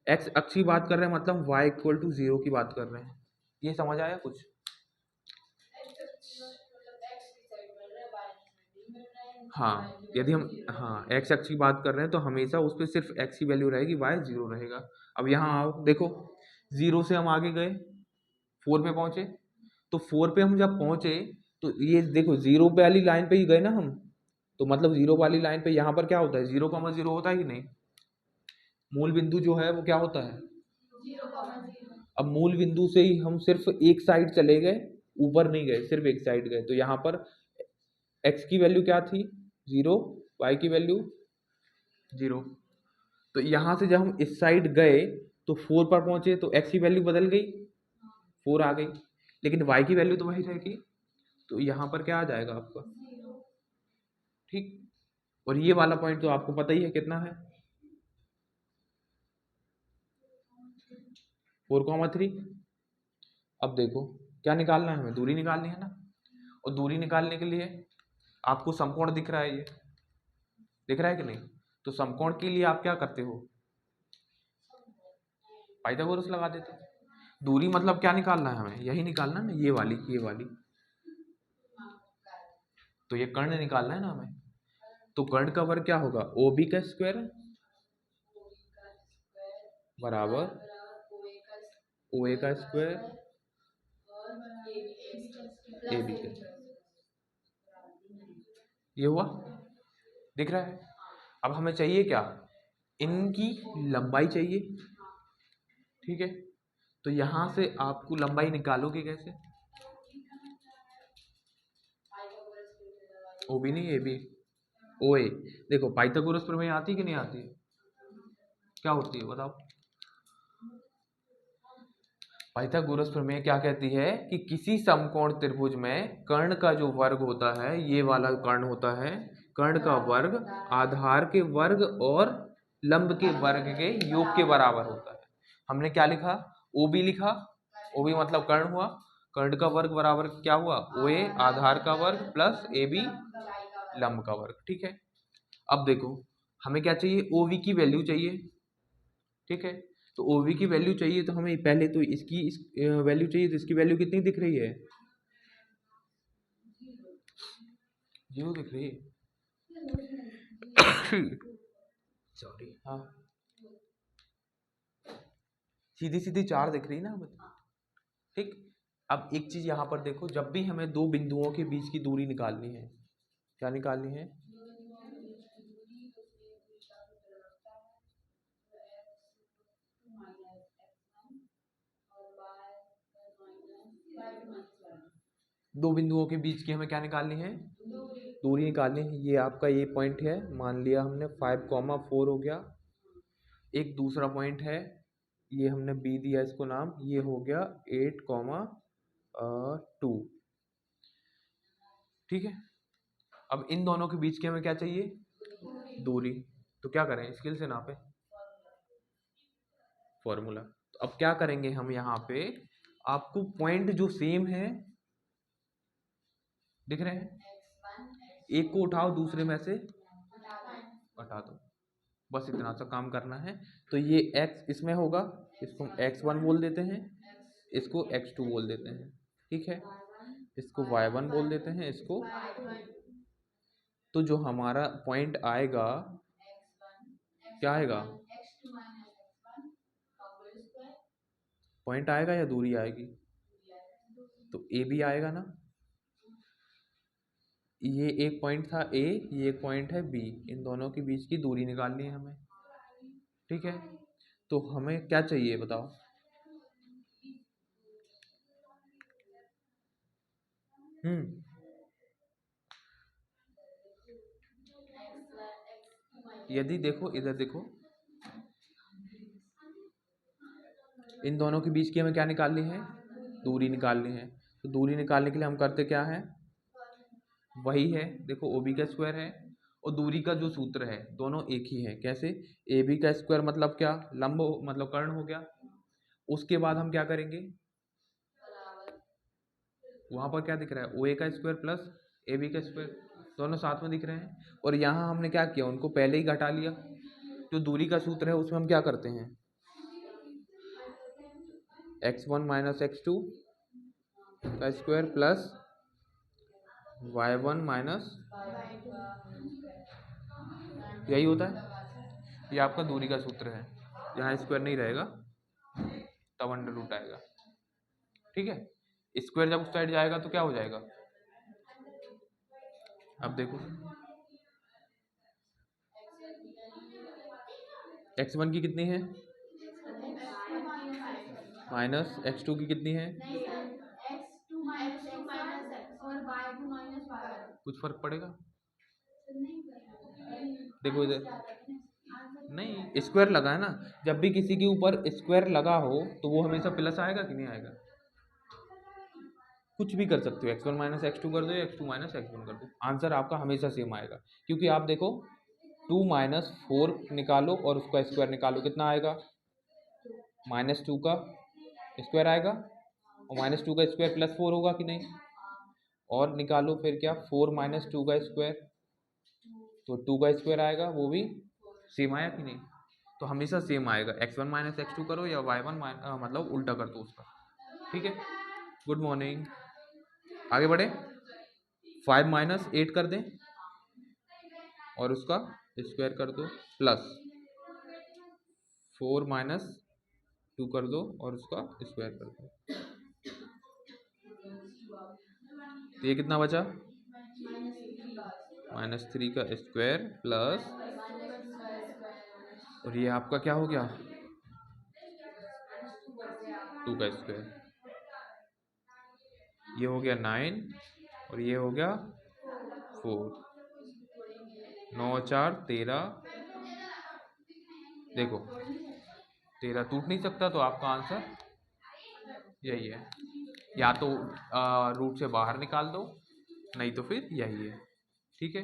x अक्ष की बात कर रहे हैं, मतलब y इक्वल टू 0 की बात कर रहे हैं, ये समझ आया कुछ? हाँ, यदि हम हाँ x अक्ष की बात कर रहे हैं तो हमेशा उस पर सिर्फ x की वैल्यू रहेगी, y 0 रहेगा। अब यहाँ आओ, देखो 0 से हम आगे गए, 4 पे पहुंचे, तो 4 पे हम जब पहुंचे तो ये देखो 0 वाली लाइन पे ही गए ना हम, तो मतलब 0 वाली लाइन पे यहाँ पर क्या होता है, 0,0 होता है कि नहीं, मूल बिंदु जो है वो क्या होता है, 0,0। अब मूल बिंदु से ही हम सिर्फ एक साइड चले गए, ऊपर नहीं गए, सिर्फ एक साइड गए, तो यहाँ पर x की वैल्यू क्या थी, 0, y की वैल्यू 0, तो यहाँ से जब हम इस साइड गए तो 4 पर पहुंचे, तो x की वैल्यू बदल गई, 4 आ गई, लेकिन y की वैल्यू तो वही रहेगी, तो यहाँ पर क्या आ जाएगा आपका, ठीक। और ये वाला पॉइंट तो आपको पता ही है कितना है, 4,3। अब देखो क्या निकालना है हमें, दूरी निकालनी है ना, और दूरी निकालने के लिए आपको समकोण दिख रहा है, ये दिख रहा है कि नहीं, तो समकोण के लिए आप क्या करते हो, पाइथागोरस लगा देते हो। दूरी मतलब क्या निकालना है हमें, यही निकालना है ना, ये वाली, तो ये कर्ण निकालना है ना हमें, तो कर्ण का वर्ग क्या होगा, OB का स्क्वायर बराबर OA का स्क्वायर AB का, ये हुआ, दिख रहा है। अब हमें चाहिए क्या, इनकी लंबाई चाहिए, ठीक है, तो यहां से आपको लंबाई निकालोगे कैसे, OB नहीं AB, OA, देखो पाइथागोरस प्रमेय आती है कि नहीं आती है, क्या होती है बताओ, पाइथागोरस प्रमेय क्या कहती है कि किसी समकोण त्रिभुज में कर्ण का जो वर्ग होता है, ये वाला कर्ण होता है, कर्ण का वर्ग आधार के वर्ग और लंब के वर्ग के योग के बराबर होता है। हमने क्या लिखा, OB लिखा, OB मतलब कर्ण हुआ, कर्ण का वर्ग बराबर क्या हुआ, OA आधार का वर्ग प्लस AB लंब का वर्ग, ठीक है। अब देखो हमें क्या चाहिए, OB की वैल्यू चाहिए, ठीक है, तो OB की वैल्यू चाहिए, तो हमें पहले तो इसकी वैल्यू चाहिए, तो इसकी वैल्यू कितनी दिख रही है, 0 दिख रही है, सॉरी, हाँ सीधी सीधी 4 दिख रही है ना हमें, ठीक। अब एक चीज यहाँ पर देखो, जब भी हमें दो बिंदुओं के बीच की दूरी निकालनी है, क्या निकालनी है, दो बिंदुओं के बीच की हमें क्या निकालनी है, दूरी निकालनी है। ये आपका ये पॉइंट है, मान लिया हमने 5,4 हो गया। एक दूसरा पॉइंट है, ये हमने बी दिया इसको नाम, ये हो गया 8,2, ठीक है। अब इन दोनों के बीच की हमें क्या चाहिए, दूरी, तो क्या करें, स्केल से नापे, फॉर्मूला। तो अब क्या करेंगे हम यहाँ पे, आपको पॉइंट जो सेम है दिख रहे हैं, एक को उठाओ दूसरे में से हटा दो, बस इतना सा काम करना है। तो ये x इसमें होगा, इसको हम x1 बोल देते हैं, इसको x2 बोल देते हैं, ठीक है, इसको y1 बोल देते हैं, इसको, तो जो हमारा पॉइंट आएगा क्या आएगा, पॉइंट आएगा या दूरी आएगी, तो ए बी आएगा ना, ये एक पॉइंट था ए, ये एक पॉइंट है बी, इन दोनों के बीच की दूरी निकालनी है हमें, ठीक है। तो हमें क्या चाहिए बताओ, यदि देखो इधर देखो, इन दोनों के बीच की हमें क्या निकालनी है, दूरी निकालनी है, तो दूरी निकालने के लिए हम करते क्या है, वही है, देखो ओ बी का स्क्वायर है, और दूरी का जो सूत्र है दोनों एक ही है। कैसे? ए बी का स्क्वायर मतलब क्या, लंब मतलब कर्ण हो गया। उसके बाद हम क्या करेंगे, वहां पर क्या दिख रहा है, ओ ए का स्क्वायर प्लस ए बी का स्क्वायर, दोनों साथ में दिख रहे हैं। और यहाँ हमने क्या किया, उनको पहले ही घटा लिया। जो दूरी का सूत्र है उसमें हम क्या करते हैं, x1 माइनस x2 का स्क्वायर प्लस y1 माइनस, यही होता है। ये आपका दूरी का सूत्र है, यहाँ स्क्वायर नहीं रहेगा तब अंडर रूट आएगा। ठीक है, स्क्वायर जब उस साइड जाएगा तो क्या हो जाएगा, अब देखो x1 की कितनी है, माइनस x2 की कितनी है, कुछ फर्क पड़ेगा, देखो इधर नहीं, स्क्वायर लगा है ना, जब भी किसी के ऊपर स्क्वायर लगा हो तो वो हमेशा प्लस आएगा कि नहीं आएगा। कुछ भी कर सकते हो, x1 माइनस x2 कर दो या x2 माइनस x1 कर दो, आंसर आपका हमेशा सेम आएगा। क्योंकि आप देखो 2 माइनस 4 निकालो और उसका स्क्वायर निकालो, कितना आएगा, -2 का स्क्वायर आएगा, और -2 का स्क्वायर प्लस 4 होगा कि नहीं, और निकालो फिर क्या, 4 माइनस 2 का स्क्वायर, तो 2 का स्क्वायर आएगा, वो भी सेम आया कि नहीं। तो हमेशा सेम आएगा, x1 माइनस x2 करो या y1 मतलब उल्टा कर दो उसका। ठीक है, गुड मॉर्निंग, आगे बढ़े। 5 माइनस 8 कर दें और उसका स्क्वायर कर दो, प्लस 4 माइनस 2 कर दो और उसका स्क्वायर कर दो। तो ये कितना बचा, -3 का स्क्वायर प्लस, और ये आपका क्या हो गया, 2 का स्क्वायर, ये हो गया 9 और ये हो गया 4, 9 4 13, देखो 13 टूट नहीं सकता, तो आपका आंसर यही है। या तो रूट से बाहर निकाल दो, नहीं तो फिर यही है। ठीक है,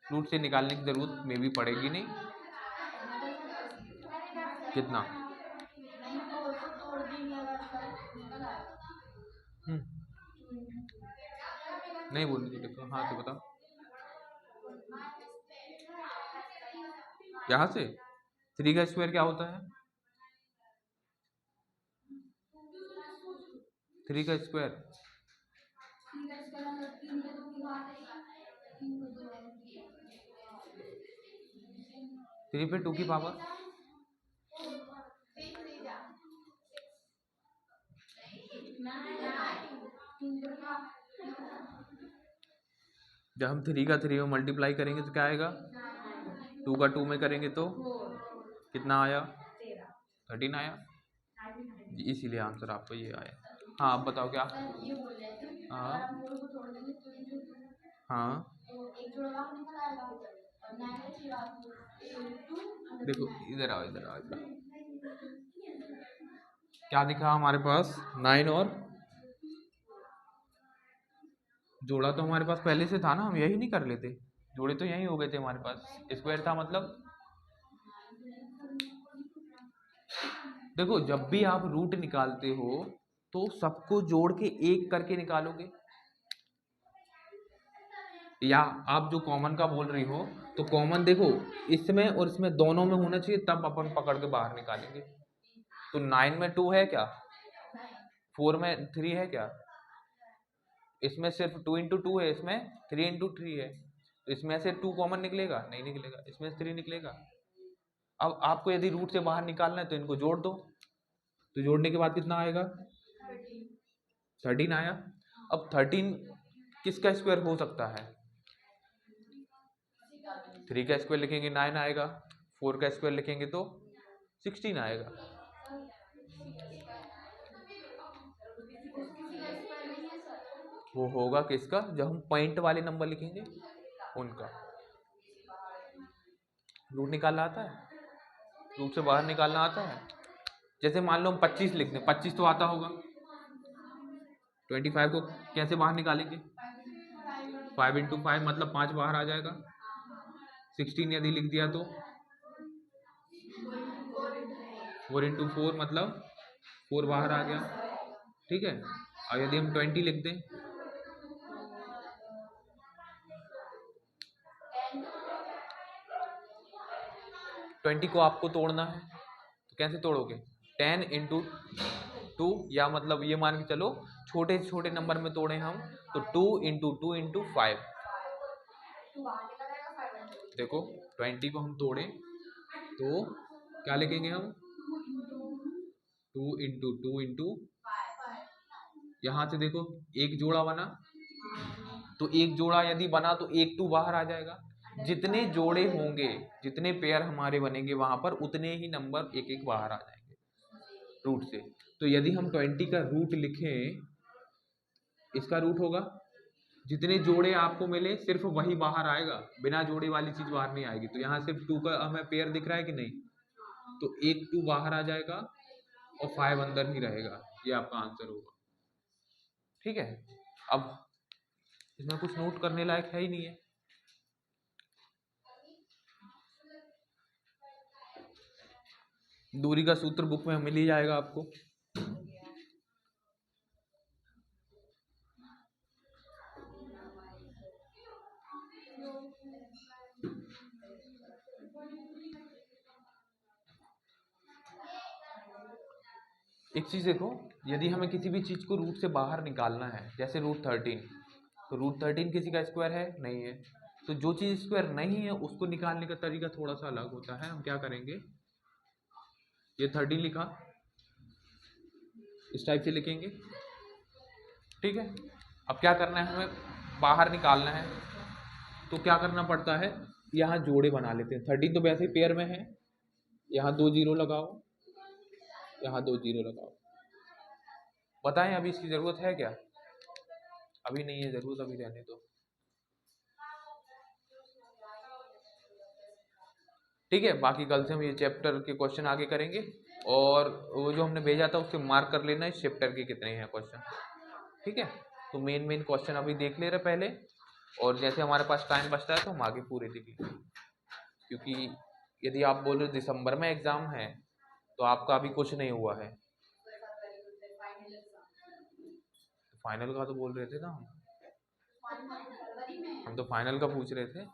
रूट से निकालने की जरूरत में भी पड़ेगी नहीं। कितना, नहीं बोल रही देखो, हाँ तो बताओ, यहाँ से 3 का स्क्वायर क्या होता है, 3 का स्क्वायर 3 पे 2 की पावर, जब हम 3 का 3 में मल्टीप्लाई करेंगे तो क्या आएगा, 2 का 2 में करेंगे तो कितना आया, 13 आया, इसीलिए आंसर आपको ये आया। हाँ आप बताओ क्या, हाँ हाँ देखो इधर आओ, इधर आओ, इधर क्या दिखा हमारे पास, 9 और जोड़ा तो हमारे पास पहले से था ना, हम यही नहीं कर लेते, जोड़े तो यही हो गए थे हमारे पास, स्क्वायर था मतलब। देखो जब भी आप रूट निकालते हो तो सबको जोड़ के एक करके निकालोगे, या आप जो कॉमन का बोल रही हो तो कॉमन देखो इसमें और इसमें दोनों में होना चाहिए, तब अपन पकड़ के बाहर निकालेंगे। तो 9 में 2 है क्या, 4 में 3 है क्या, इसमें सिर्फ 2 इंटू 2 है, इसमें 3 इंटू 3 है, तो इसमें से 2 कॉमन निकलेगा, नहीं निकलेगा, इसमें से 3 निकलेगा। अब आपको यदि रूट से बाहर निकालना है तो इनको जोड़ दो, तो जोड़ने के बाद कितना आएगा, 13 आया। अब 13 किसका स्क्वायर हो सकता है, 3 का स्क्वायर लिखेंगे 9 आएगा, 4 का स्क्वायर लिखेंगे तो 16 आएगा। वो होगा किसका, जब हम पॉइंट वाले नंबर लिखेंगे उनका। रूट निकालना आता है, रूट से बाहर निकालना आता है। जैसे मान लो हम 25 लिख दें, 25 तो आता होगा, 25 को कैसे बाहर निकालेंगे, 5 इंटू 5 मतलब 5 बाहर आ जाएगा। 16 यदि लिख दिया तो 4 इंटू 4 मतलब 4 बाहर आ गया, ठीक है। और यदि हम 20 लिख दें, 20 को आपको तोड़ना है तो कैसे तोड़ोगे? 10 इंटू 2, या मतलब ये मान के चलो छोटे छोटे नंबर में तोड़े हम तो 2 इंटू 2 इंटू 5। देखो 20 को हम तोड़े तो क्या लिखेंगे हम? 2 इंटू 2 इंटू, यहाँ से देखो एक जोड़ा बना तो एक जोड़ा यदि बना तो एक 2 बाहर आ जाएगा। जितने जोड़े होंगे, जितने पेयर हमारे बनेंगे वहां पर उतने ही नंबर एक एक बाहर आ जाएंगे रूट से। तो यदि हम 20 का रूट लिखें, इसका रूट होगा, जितने जोड़े आपको मिले सिर्फ वही बाहर आएगा, बिना जोड़े वाली चीज बाहर नहीं आएगी। तो यहाँ सिर्फ 2 का हमें पेयर दिख रहा है कि नहीं, तो एक 2 बाहर आ जाएगा और 5 अंदर ही रहेगा। ये आपका आंसर होगा, ठीक है। अब इसमें कुछ नोट करने लायक है ही नहीं है। दूरी का सूत्र बुक में मिल ही जाएगा आपको। एक चीज देखो, यदि हमें किसी भी चीज को रूट से बाहर निकालना है, जैसे रूट 13, तो रूट 13 किसी का स्क्वायर है नहीं है, तो जो चीज स्क्वायर नहीं है उसको निकालने का तरीका थोड़ा सा अलग होता है। हम क्या करेंगे, ये 13 लिखा, इस टाइप से लिखेंगे, ठीक है। अब क्या करना है, हमें बाहर निकालना है तो क्या करना पड़ता है, यहाँ जोड़े बना लेते हैं। 13 तो वैसे ही पेयर में है, यहाँ 2 जीरो लगाओ, यहाँ 2 जीरो लगाओ। बताएं अभी इसकी जरूरत है क्या? अभी नहीं है जरूरत, अभी रहने दो, ठीक है। बाकी कल से हम ये चैप्टर के क्वेश्चन आगे करेंगे, और वो जो हमने भेजा था उससे मार्क कर लेना इस चैप्टर के कितने हैं क्वेश्चन, ठीक है। तो मेन क्वेश्चन अभी देख ले रहे पहले, और जैसे हमारे पास टाइम बचता है तो हम आगे पूरे देख लेंगे। क्योंकि यदि आप बोल रहे दिसंबर में एग्जाम है तो आपका अभी कुछ नहीं हुआ है। फाइनल का तो बोल रहे थे ना हम तो फाइनल का पूछ रहे थे।